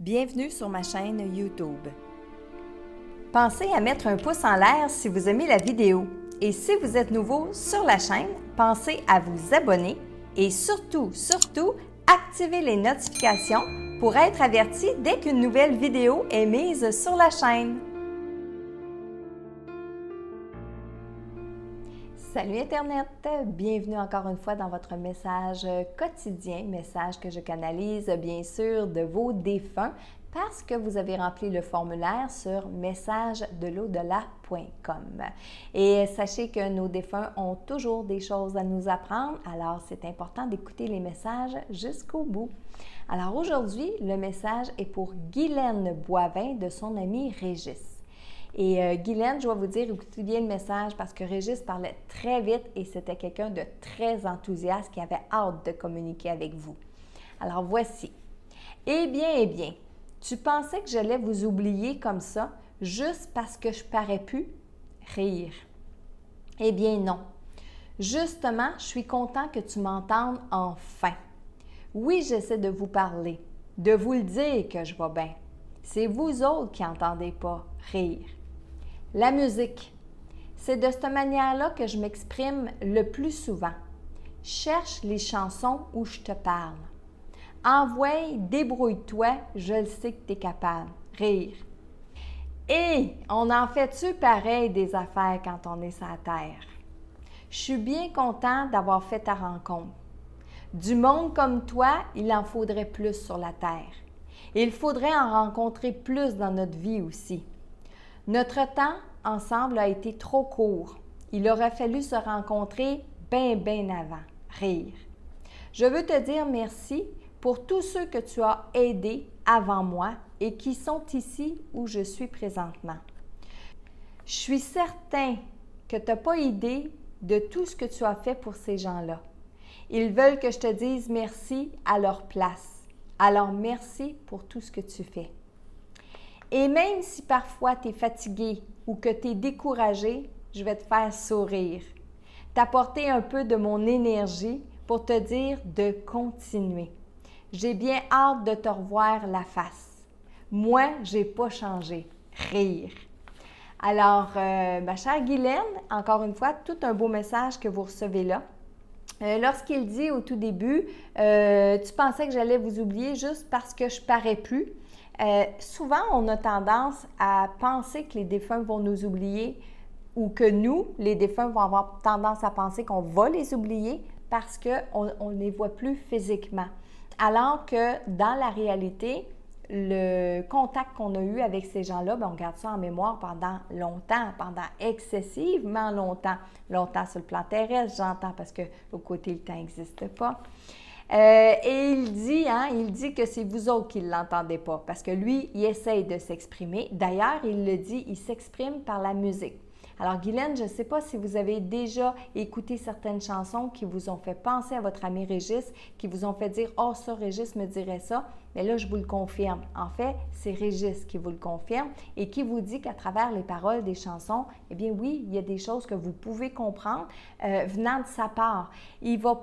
Bienvenue sur ma chaîne YouTube. Pensez à mettre un pouce en l'air si vous aimez la vidéo. Et si vous êtes nouveau sur la chaîne, pensez à vous abonner et surtout, activez les notifications pour être averti dès qu'une nouvelle vidéo est mise sur la chaîne. Salut Internet! Bienvenue encore une fois dans votre message quotidien, message que je canalise bien sûr de vos défunts parce que vous avez rempli le formulaire sur messagedelau-delà.com. Et sachez que nos défunts ont toujours des choses à nous apprendre, alors c'est important d'écouter les messages jusqu'au bout. Alors aujourd'hui, le message est pour Guylaine Boivin de son ami Régis. Et Guylaine, je vais vous dire, écoutez bien le message parce que Régis parlait très vite et c'était quelqu'un de très enthousiaste qui avait hâte de communiquer avec vous. Alors voici. Eh bien, tu pensais que j'allais vous oublier comme ça juste parce que je parais plus rire? Eh bien non. Justement, je suis content que tu m'entendes enfin. Oui, j'essaie de vous parler, de vous le dire que je vais bien. C'est vous autres qui n'entendez pas rire. La musique, c'est de cette manière-là que je m'exprime le plus souvent. Cherche les chansons où je te parle. Envoie, débrouille-toi, je le sais que tu es capable. Rire. Et on en fait-tu pareil des affaires quand on est sur la terre? Je suis bien content d'avoir fait ta rencontre. Du monde comme toi, il en faudrait plus sur la terre. Il faudrait en rencontrer plus dans notre vie aussi. Notre temps ensemble a été trop court. Il aurait fallu se rencontrer bien avant. Rire. Je veux te dire merci pour tous ceux que tu as aidés avant moi et qui sont ici où je suis présentement. Je suis certain que tu n'as pas idée de tout ce que tu as fait pour ces gens-là. Ils veulent que je te dise merci à leur place. Alors merci pour tout ce que tu fais. Et même si parfois tu es fatigué ou que tu es découragé, je vais te faire sourire, t'apporter un peu de mon énergie pour te dire de continuer. J'ai bien hâte de te revoir la face. Moi, je n'ai pas changé. Rire. Alors, ma chère Guylaine, encore une fois, tout un beau message que vous recevez là. Lorsqu'il dit au tout début, tu pensais que j'allais vous oublier juste parce que je parais plus. Souvent, on a tendance à penser que les défunts vont nous oublier ou que nous, les défunts, vont avoir tendance à penser qu'on va les oublier parce qu'on ne les voit plus physiquement. Alors que dans la réalité, le contact qu'on a eu avec ces gens-là, on garde ça en mémoire pendant longtemps, pendant excessivement longtemps. Longtemps sur le plan terrestre, j'entends, parce que l'autre côté, le temps n'existe pas. Et il dit que c'est vous autres qui ne l'entendez pas, parce que lui, il essaye de s'exprimer. D'ailleurs, il le dit, il s'exprime par la musique. Alors, Guylaine, je ne sais pas si vous avez déjà écouté certaines chansons qui vous ont fait penser à votre ami Régis, qui vous ont fait dire « Oh, ça, Régis me dirait ça », mais là, je vous le confirme. En fait, c'est Régis qui vous le confirme et qui vous dit qu'à travers les paroles des chansons, eh bien oui, il y a des choses que vous pouvez comprendre venant de sa part. Il ne va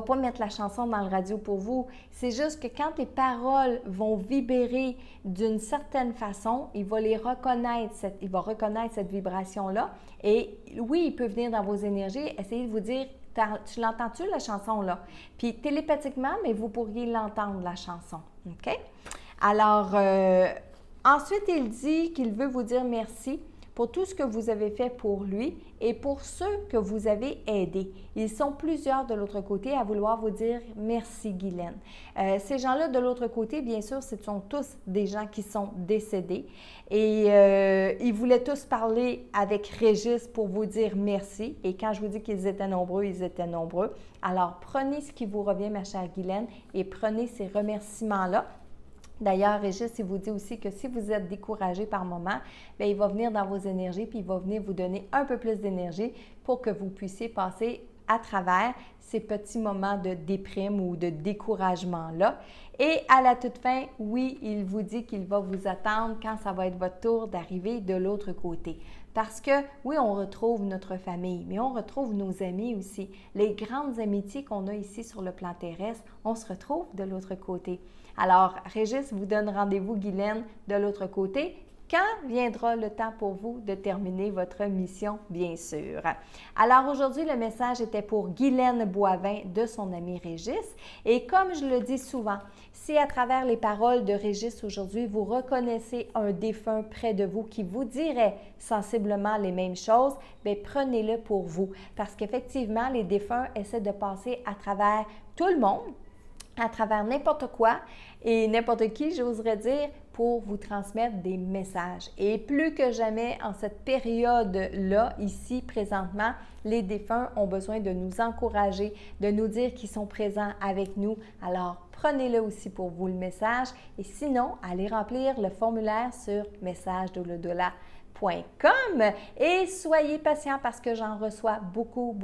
pas mettre la chanson dans le radio pour vous. C'est juste que quand les paroles vont vibrer d'une certaine façon, il va reconnaître cette vibration-là. Et oui, il peut venir dans vos énergies, essayer de vous dire, tu l'entends-tu la chanson-là? Puis télépathiquement, mais vous pourriez l'entendre, la chanson. OK? Alors, ensuite, il dit qu'il veut vous dire merci pour tout ce que vous avez fait pour lui et pour ceux que vous avez aidés. Ils sont plusieurs de l'autre côté à vouloir vous dire merci, Guylaine. Ces gens-là de l'autre côté, bien sûr, ce sont tous des gens qui sont décédés et ils voulaient tous parler avec Régis pour vous dire merci. Et quand je vous dis qu'ils étaient nombreux, ils étaient nombreux. Alors, prenez ce qui vous revient, ma chère Guylaine, et prenez ces remerciements-là. D'ailleurs, Régis, il vous dit aussi que si vous êtes découragé par moment, bien, il va venir dans vos énergies puis il va venir vous donner un peu plus d'énergie pour que vous puissiez passer à travers ces petits moments de déprime ou de découragement-là. Et à la toute fin, oui, il vous dit qu'il va vous attendre quand ça va être votre tour d'arriver de l'autre côté. Parce que, oui, on retrouve notre famille, mais on retrouve nos amis aussi. Les grandes amitiés qu'on a ici sur le plan terrestre, on se retrouve de l'autre côté. Alors, Régis vous donne rendez-vous, Guylaine, de l'autre côté. Quand viendra le temps pour vous de terminer votre mission, bien sûr. Alors aujourd'hui, le message était pour Guylaine Boivin de son ami Régis. Et comme je le dis souvent, si à travers les paroles de Régis aujourd'hui, vous reconnaissez un défunt près de vous qui vous dirait sensiblement les mêmes choses, bien prenez-le pour vous. Parce qu'effectivement, les défunts essaient de passer à travers tout le monde, à travers n'importe quoi et n'importe qui, j'oserais dire, pour vous transmettre des messages. Et plus que jamais, en cette période-là, ici, présentement, les défunts ont besoin de nous encourager, de nous dire qu'ils sont présents avec nous. Alors, prenez-le aussi pour vous, le message. Et sinon, allez remplir le formulaire sur messagedoulodolà.com et soyez patients parce que j'en reçois beaucoup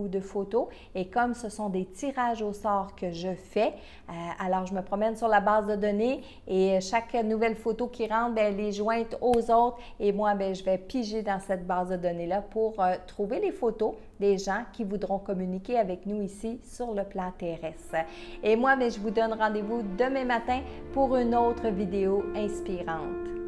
de photos et comme ce sont des tirages au sort que je fais, alors je me promène sur la base de données et chaque nouvelle photo qui rentre, bien, elle est jointe aux autres et moi, bien, je vais piger dans cette base de données-là pour trouver les photos des gens qui voudront communiquer avec nous ici sur le plan terrestre. Et moi, bien, je vous donne rendez-vous demain matin pour une autre vidéo inspirante.